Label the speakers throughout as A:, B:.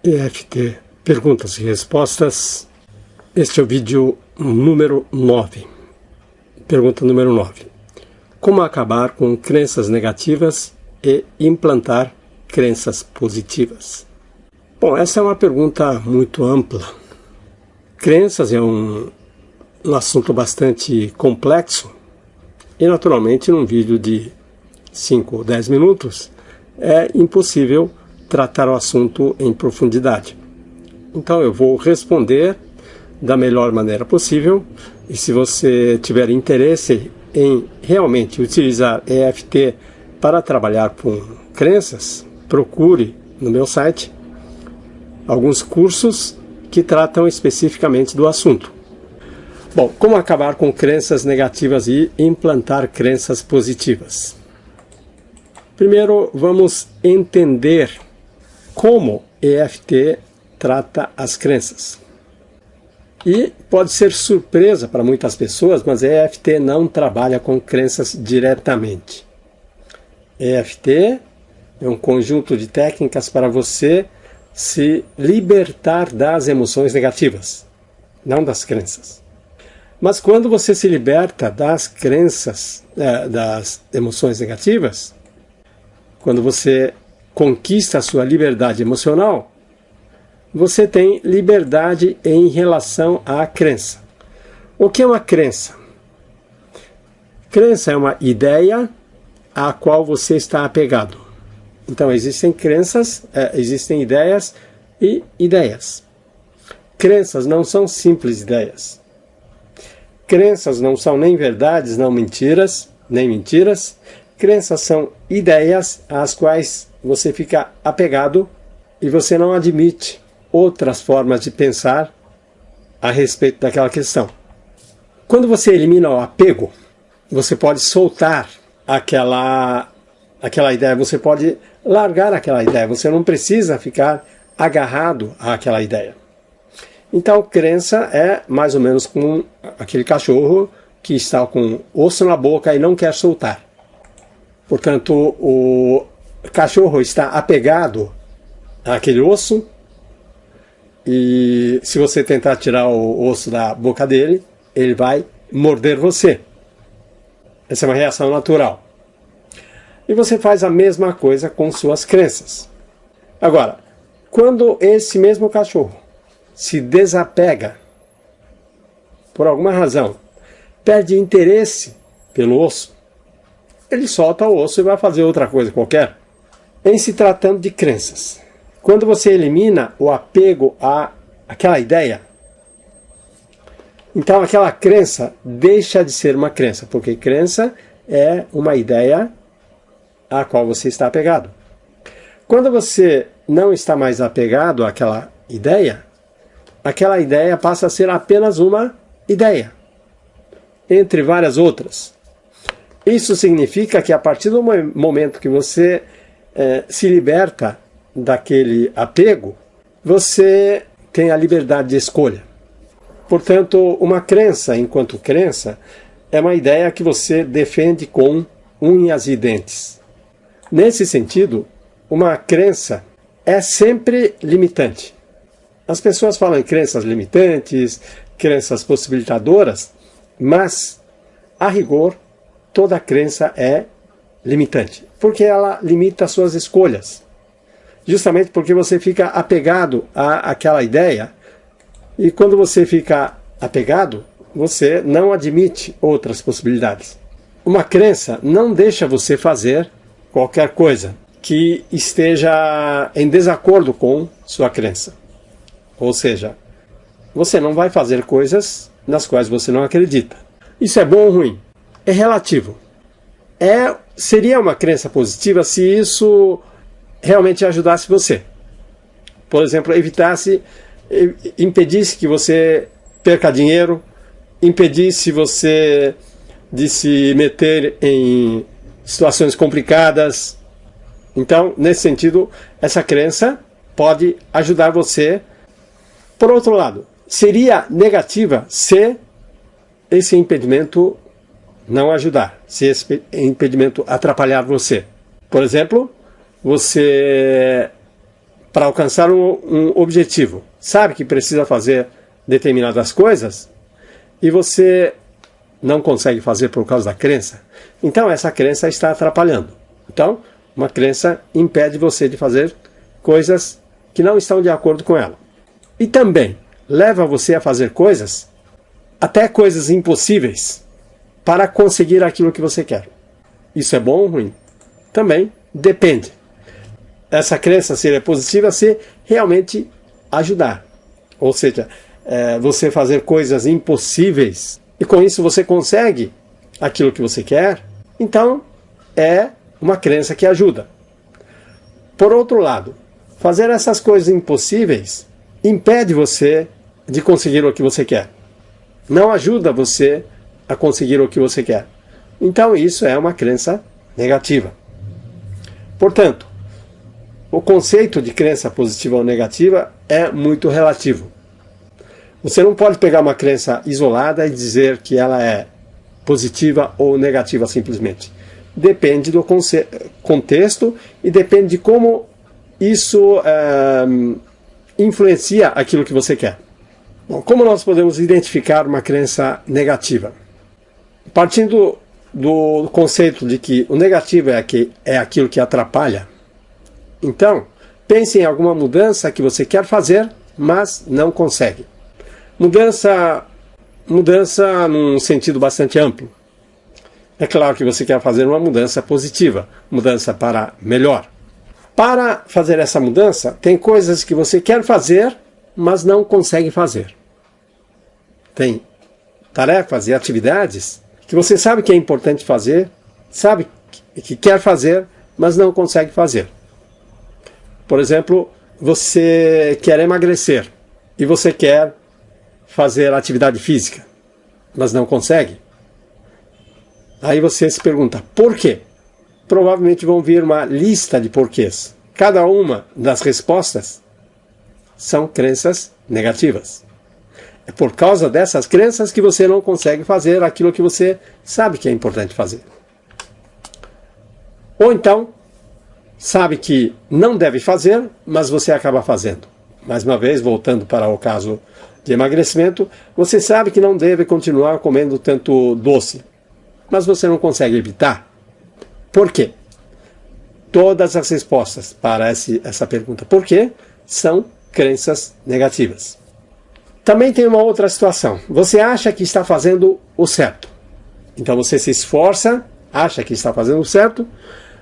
A: EFT Perguntas e Respostas. Este é o vídeo número 9. Pergunta número 9. Como acabar com crenças negativas e implantar crenças positivas? Bom, essa é uma pergunta muito ampla. Crenças é um assunto bastante complexo e, naturalmente, num vídeo de 5 ou 10 minutos é impossível tratar o assunto em profundidade. Então eu vou responder da melhor maneira possível, e se você tiver interesse em realmente utilizar EFT para trabalhar com crenças, procure no meu site alguns cursos que tratam especificamente do assunto. Bom, como acabar com crenças negativas e implantar crenças positivas? Primeiro, vamos entender como EFT trata as crenças. E pode ser surpresa para muitas pessoas, mas EFT não trabalha com crenças diretamente. EFT é um conjunto de técnicas para você se libertar das emoções negativas, não das crenças. Mas quando você se liberta das crenças, das emoções negativas, quando você conquista a sua liberdade emocional, você tem liberdade em relação à crença. O que é uma crença? Crença é uma ideia à qual você está apegado. Então existem crenças, existem ideias e ideias. Crenças não são simples ideias. Crenças não são nem verdades, nem mentiras. Crenças são ideias às quais você fica apegado e você não admite outras formas de pensar a respeito daquela questão. Quando você elimina o apego, você pode soltar aquela ideia, você pode largar aquela ideia, você não precisa ficar agarrado àquela ideia. Então, crença é mais ou menos como aquele cachorro que está com osso na boca e não quer soltar. Portanto, o cachorro está apegado àquele osso e se você tentar tirar o osso da boca dele, ele vai morder você. Essa é uma reação natural. E você faz a mesma coisa com suas crenças. Agora, quando esse mesmo cachorro se desapega, por alguma razão, perde interesse pelo osso, ele solta o osso e vai fazer outra coisa qualquer. Em se tratando de crenças, quando você elimina o apego àquela ideia, então aquela crença deixa de ser uma crença, porque crença é uma ideia à qual você está apegado. Quando você não está mais apegado àquela ideia passa a ser apenas uma ideia, entre várias outras. Isso significa que a partir do momento que você se liberta daquele apego, você tem a liberdade de escolha. Portanto, uma crença, enquanto crença, é uma ideia que você defende com unhas e dentes. Nesse sentido, uma crença é sempre limitante. As pessoas falam em crenças limitantes, crenças possibilitadoras, mas, a rigor, toda crença é limitante, porque ela limita as suas escolhas. Justamente porque você fica apegado àquela ideia, e quando você fica apegado, você não admite outras possibilidades. Uma crença não deixa você fazer qualquer coisa que esteja em desacordo com sua crença. Ou seja, você não vai fazer coisas nas quais você não acredita. Isso é bom ou ruim? É relativo. Seria uma crença positiva se isso realmente ajudasse você. Por exemplo, impedisse que você perca dinheiro, impedisse você de se meter em situações complicadas. Então, nesse sentido, essa crença pode ajudar você. Por outro lado, seria negativa se esse impedimento não ajudar, se esse impedimento atrapalhar você. Por exemplo, você para alcançar um objetivo. Sabe que precisa fazer determinadas coisas e você não consegue fazer por causa da crença. Então essa crença está atrapalhando. Então, uma crença impede você de fazer coisas que não estão de acordo com ela. E também leva você a fazer coisas, até coisas impossíveis, para conseguir aquilo que você quer. Isso é bom ou ruim? Também depende. Essa crença seria positiva se realmente ajudar. Ou seja, você fazer coisas impossíveis e com isso você consegue aquilo que você quer, então é uma crença que ajuda. Por outro lado, fazer essas coisas impossíveis impede você de conseguir o que você quer. Não ajuda você a conseguir o que você quer. Então isso é uma crença negativa. Portanto, o conceito de crença positiva ou negativa é muito relativo. Você não pode pegar uma crença isolada e dizer que ela é positiva ou negativa simplesmente. Depende do contexto e depende de como isso influencia aquilo que você quer. Bom, como nós podemos identificar uma crença negativa? Partindo do conceito de que o negativo é aquilo que atrapalha, então pense em alguma mudança que você quer fazer, mas não consegue. Mudança num sentido bastante amplo. É claro que você quer fazer uma mudança positiva, mudança para melhor. Para fazer essa mudança, tem coisas que você quer fazer, mas não consegue fazer. Tem tarefas e atividades que você sabe que é importante fazer, sabe que quer fazer, mas não consegue fazer. Por exemplo, você quer emagrecer e você quer fazer atividade física, mas não consegue. Aí você se pergunta, por quê? Provavelmente vão vir uma lista de porquês. Cada uma das respostas são crenças negativas. É por causa dessas crenças que você não consegue fazer aquilo que você sabe que é importante fazer. Ou então, sabe que não deve fazer, mas você acaba fazendo. Mais uma vez, voltando para o caso de emagrecimento, você sabe que não deve continuar comendo tanto doce, mas você não consegue evitar. Por quê? Todas as respostas para essa pergunta, por quê, são crenças negativas. Também tem uma outra situação. Você acha que está fazendo o certo. Então você se esforça, acha que está fazendo o certo,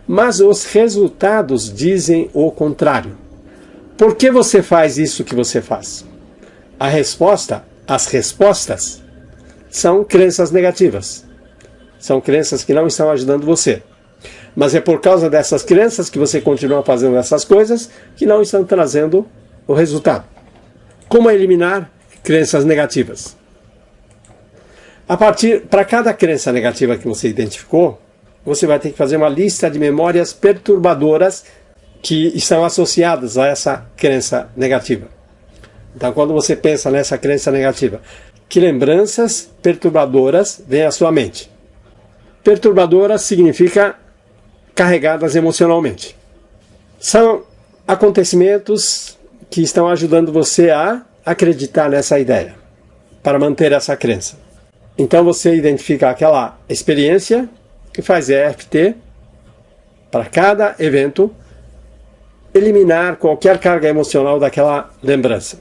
A: mas os resultados dizem o contrário. Por que você faz isso que você faz? As respostas são crenças negativas. São crenças que não estão ajudando você. Mas é por causa dessas crenças que você continua fazendo essas coisas que não estão trazendo o resultado. Como eliminar crenças negativas? Para cada crença negativa que você identificou, você vai ter que fazer uma lista de memórias perturbadoras que estão associadas a essa crença negativa. Então, quando você pensa nessa crença negativa, que lembranças perturbadoras vêm à sua mente? Perturbadoras significa carregadas emocionalmente. São acontecimentos que estão ajudando você a acreditar nessa ideia, para manter essa crença. Então você identifica aquela experiência e faz EFT para cada evento, eliminar qualquer carga emocional daquela lembrança.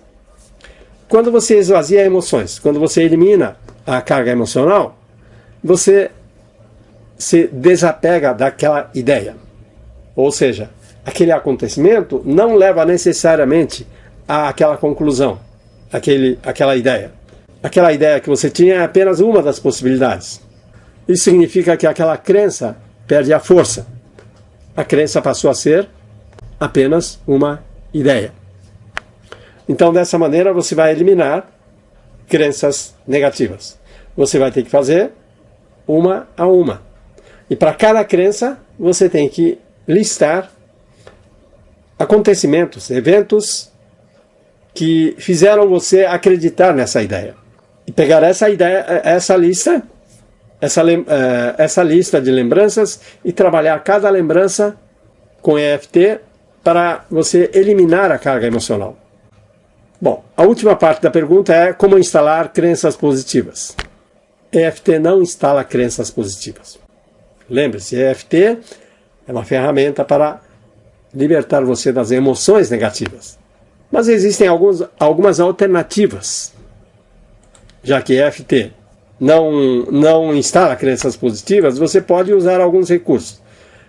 A: Quando você esvazia emoções, quando você elimina a carga emocional, você se desapega daquela ideia. Ou seja, aquele acontecimento não leva necessariamente àquela conclusão, aquela ideia. Aquela ideia que você tinha é apenas uma das possibilidades. Isso significa que aquela crença perde a força. A crença passou a ser apenas uma ideia. Então, dessa maneira, você vai eliminar crenças negativas. Você vai ter que fazer uma a uma. E para cada crença, você tem que listar acontecimentos, eventos que fizeram você acreditar nessa ideia. E pegar essa lista de lembranças e trabalhar cada lembrança com EFT para você eliminar a carga emocional. Bom, a última parte da pergunta é como instalar crenças positivas. EFT não instala crenças positivas. Lembre-se, EFT é uma ferramenta para libertar você das emoções negativas. Mas existem algumas alternativas. Já que EFT não instala crenças positivas, você pode usar alguns recursos.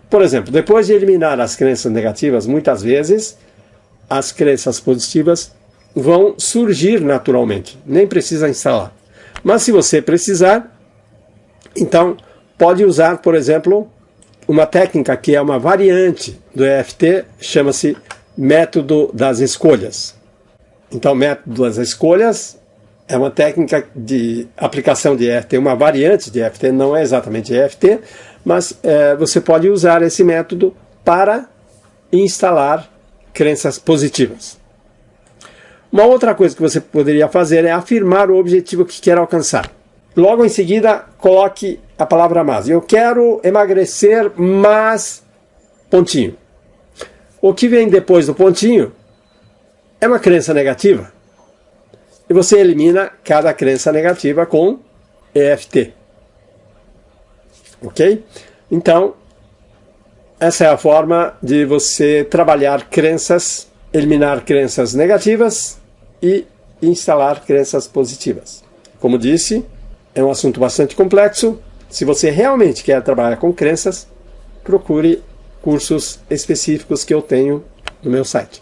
A: Por exemplo, depois de eliminar as crenças negativas, muitas vezes as crenças positivas vão surgir naturalmente, nem precisa instalar. Mas se você precisar, então pode usar, por exemplo, uma técnica que é uma variante do EFT, chama-se método das escolhas. Então, método das escolhas é uma técnica de aplicação de EFT, uma variante de EFT, não é exatamente EFT, mas você pode usar esse método para instalar crenças positivas. Uma outra coisa que você poderia fazer é afirmar o objetivo que quer alcançar. Logo em seguida, coloque a palavra mais. Eu quero emagrecer, mas... pontinho. O que vem depois do pontinho é uma crença negativa. E você elimina cada crença negativa com EFT. Ok? Então, essa é a forma de você trabalhar crenças, eliminar crenças negativas e instalar crenças positivas. Como disse, é um assunto bastante complexo. Se você realmente quer trabalhar com crenças, procure cursos específicos que eu tenho no meu site.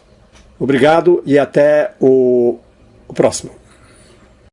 A: Obrigado e até o próximo.